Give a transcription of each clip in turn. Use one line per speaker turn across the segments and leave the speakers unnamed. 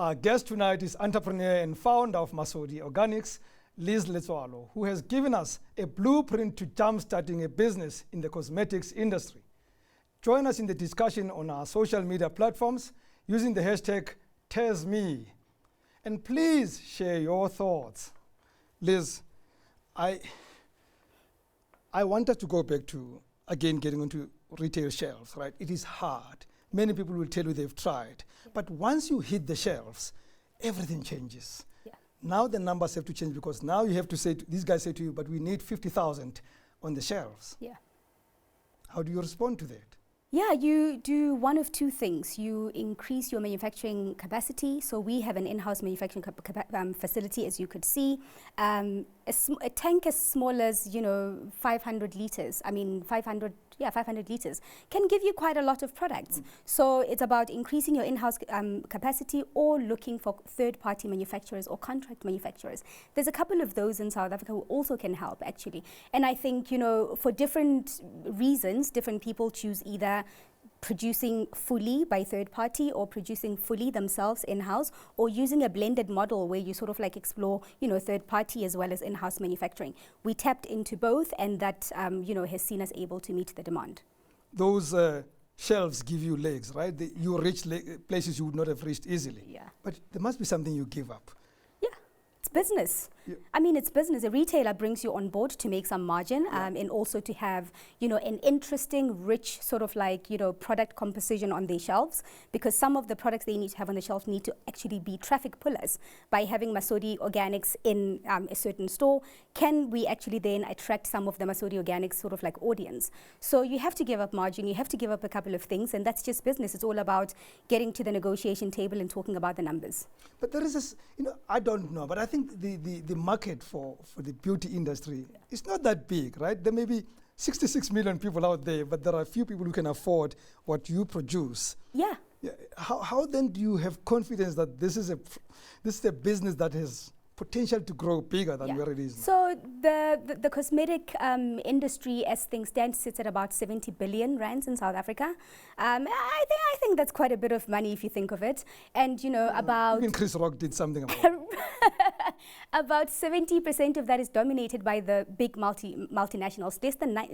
Our guest tonight is entrepreneur and founder of Masodi Organics, Letsoalo, who has given us a blueprint to jump-starting a business in the cosmetics industry. Join us in the discussion on our social media platforms using the hashtag #TasMe. And please share your thoughts. Liz, I want us to go back to, again, getting onto retail shelves, right? It is hard. Many people will tell you they've tried. Yeah. But once you hit the shelves, everything changes. Yeah. Now the numbers have to change because now you have to say, these guys say to you, but we need 50,000 on the shelves. Yeah. How do you respond to that?
Yeah, you do one of two things. You increase your manufacturing capacity. So we have an in-house manufacturing facility, as you could see. A tank as small as, 500 liters. 500 liters can give you quite a lot of products. So it's about increasing your in-house capacity or looking for third-party manufacturers or contract manufacturers. There's a couple of those in South Africa who also can help, actually. And I think, for different reasons, different people choose either producing fully by third party or producing fully themselves in-house, or using a blended model where you sort of like explore, third party as well as in-house manufacturing. We tapped into both, and that, has seen us able to meet the demand. Those
shelves give you legs, right? You reach places you would not have reached easily.
Yeah.
But there must be something you give up.
It's business. Yeah. It's business. A retailer brings you on board to make some margin, and also to have, an interesting, rich sort of like, product composition on their shelves, because some of the products they need to have on the shelves need to actually be traffic pullers. By having Masodi Organics in a certain store, can we actually then attract some of the Masodi Organics sort of like audience? So you have to give up margin, you have to give up a couple of things, and that's just business. It's all about getting to the negotiation table and talking about the numbers.
But there is this, I don't know, but I think the market for the beauty industry is not that big, right? There may be 66 million people out there, but there are a few people who can afford what you produce.
Yeah.
How then do you have confidence that this is a business that has potential to grow bigger than where it is now?
So the cosmetic industry, as things stand, sits at about 70 billion rands in South Africa. I think that's quite a bit of money if you think of it. And about
even Chris Rock did something about it.
About 70% of that is dominated by the big multinationals.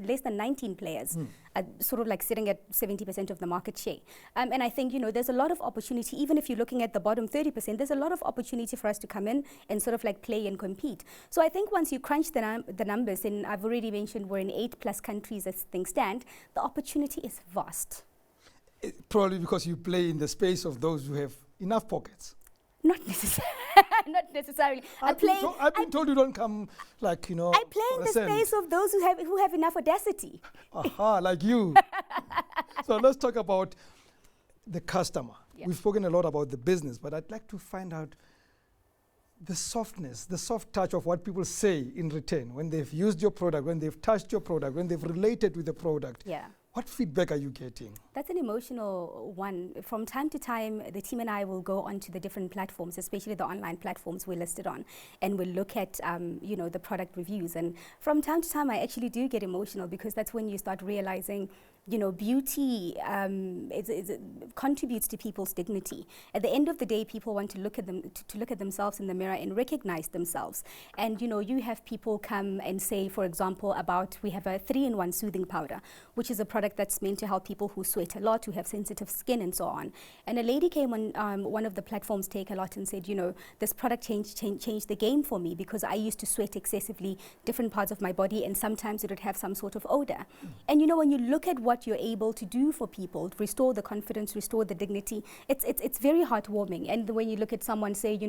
Less than 19 players are sort of like sitting at 70% of the market share. And I think, there's a lot of opportunity. Even if you're looking at the bottom 30%, there's a lot of opportunity for us to come in and sort of like play and compete. So I think once you crunch the numbers, and I've already mentioned we're in 8+ countries as things stand, the opportunity is vast.
Probably because you play in the space of those who have enough pockets.
Not necessarily. Not necessarily.
I've been told you don't come like,
I play in the space of those who have enough audacity.
Aha, like you. So let's talk about the customer. Yeah. We've spoken a lot about the business, but I'd like to find out the softness, the soft touch of what people say in return when they've used your product, when they've touched your product, when they've related with the product.
Yeah.
What feedback are you getting?
That's an emotional one. From time to time, the team and I will go onto the different platforms, especially the online platforms we're listed on, and we'll look at, the product reviews. And from time to time, I actually do get emotional, because that's when you start realizing, beauty contributes to people's dignity. At the end of the day, people want to look at themselves in the mirror and recognize themselves. And you have people come and say, for example, we have a 3-in-1 soothing powder, which is a product that's meant to help people who sweat a lot, who have sensitive skin, and so on. And a lady came on one of the platforms, Take a Lot, and said, this product changed the game for me, because I used to sweat excessively different parts of my body, and sometimes it would have some sort of odor. And when you look at what you're able to do for people, restore the confidence, restore the dignity, it's very heartwarming. And when you look at someone say,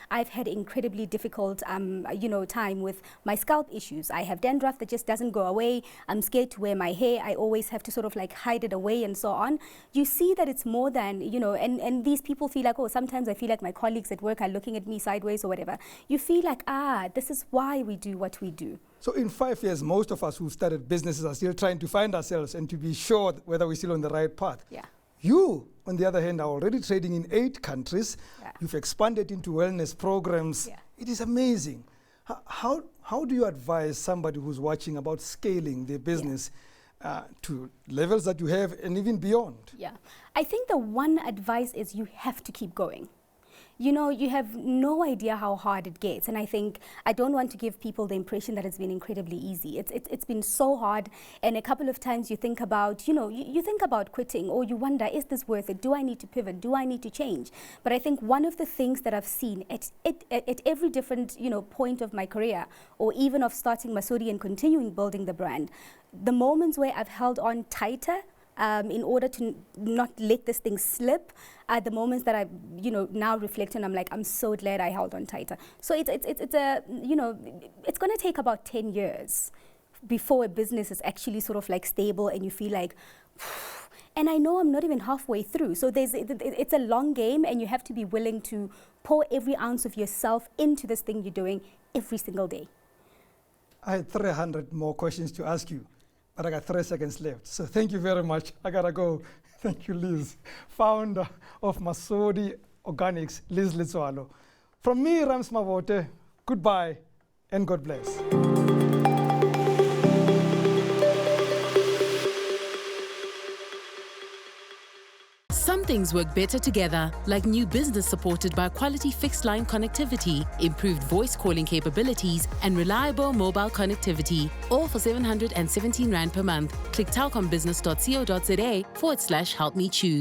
I've had incredibly difficult time with my scalp issues. I have dandruff that just doesn't go away. I'm scared to wear my hair. I always have to sort of like hide it away, and so on. You see that it's more than, and these people feel like, sometimes I feel like my colleagues at work are looking at me sideways or whatever. You feel like, this is why we do what we do.
So in 5 years, most of us who started businesses are still trying to find ourselves and to be sure whether we're still on the right path.
Yeah.
You, on the other hand, are already trading in 8 countries. Yeah. You've expanded into wellness programs. Yeah. It is amazing. How do you advise somebody who's watching about scaling their business to levels that you have and even beyond?
Yeah. I think the one advice is you have to keep going. you know, you have no idea how hard it gets. And I think I don't want to give people the impression that it's been incredibly easy. It's been so hard. And a couple of times you think about, you know, you think about quitting, or you wonder, is this worth it? Do I need to pivot? Do I need to change? But I think one of the things that I've seen at every different, you know, point of my career, or even of starting Masodi and continuing building the brand, the moments where I've held on tighter in order to not let this thing slip, are the moments that I, you know, now reflect and I'm like, I'm so glad I held on tighter. So it's a, you know, it's going to take about 10 years before a business is actually sort of like stable and you feel like, and I know I'm not even halfway through. So it's a long game, and you have to be willing to pour every ounce of yourself into this thing you're doing every single day.
I had 300 more questions to ask you, but I got 3 seconds left. So thank you very much. I gotta go. Thank you, Liz. Founder of Masodi Organics, Liz Letsoalo. From me, Rams Mabote, goodbye and God bless.
Some things work better together, like new business supported by quality fixed line connectivity, improved voice calling capabilities, and reliable mobile connectivity, all for 717 Rand per month. Click telcombusiness.co.za/help me choose.